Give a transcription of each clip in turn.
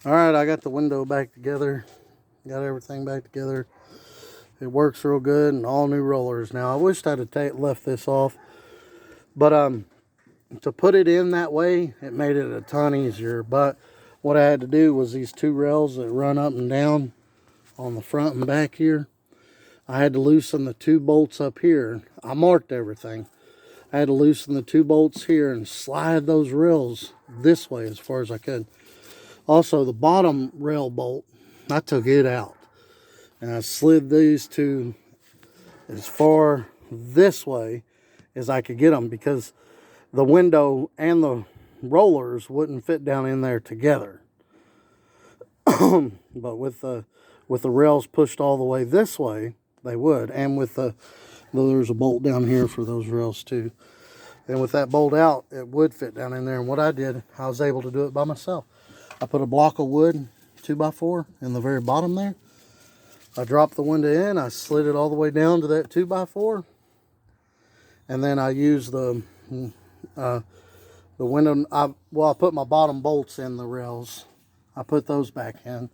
All right, I got the window back together. Got everything back together. It works real good, and all new rollers. Now, I wished I'd have left this off, but to put it in that way, it made it a ton easier. But what I had to do was these two rails that run up and down on the front and back here. I had to loosen the two bolts up here. I marked everything. I had to loosen the two bolts here and slide those rails this way as far as I could. Also, the bottom rail bolt, I took it out. And I slid these two as far this way as I could get them, because the window and the rollers wouldn't fit down in there together. But with the rails pushed all the way this way, they would. And with there's a bolt down here for those rails too. And with that bolt out, it would fit down in there. And what I did, I was able to do it by myself. I put a block of wood, 2x4, in the very bottom there. I dropped the window in, I slid it all the way down to that 2x4. And then I used the window, I put my bottom bolts in the rails. I put those back in.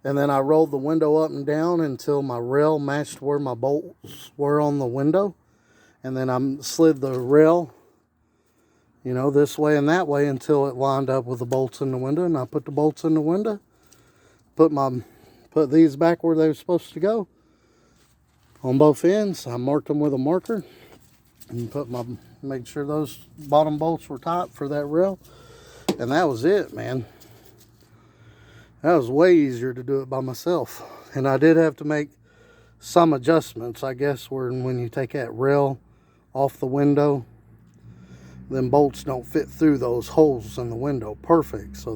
And then I rolled the window up and down until my rail matched where my bolts were on the window. And then I slid the rail, you know, this way and that way until it lined up with the bolts in the window. And I put the bolts in the window, put these back where they were supposed to go on both ends. I marked them with a marker and made sure those bottom bolts were tight for that rail. And that was it, man. That was way easier to do it by myself. And I did have to make some adjustments, I guess, when you take that rail off the window, them bolts don't fit through those holes in the window perfect. So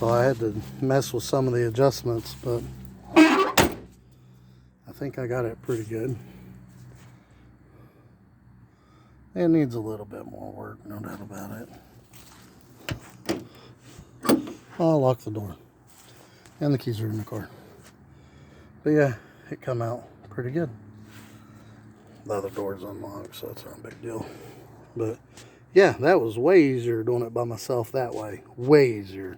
I had to mess with some of the adjustments, but I think I got it pretty good. It needs a little bit more work, no doubt about it. I'll lock the door. And the keys are in the car. But yeah, it come out pretty good. The other door's unlocked, so it's not a big deal. But yeah, that was way easier doing it by myself that way. Way easier.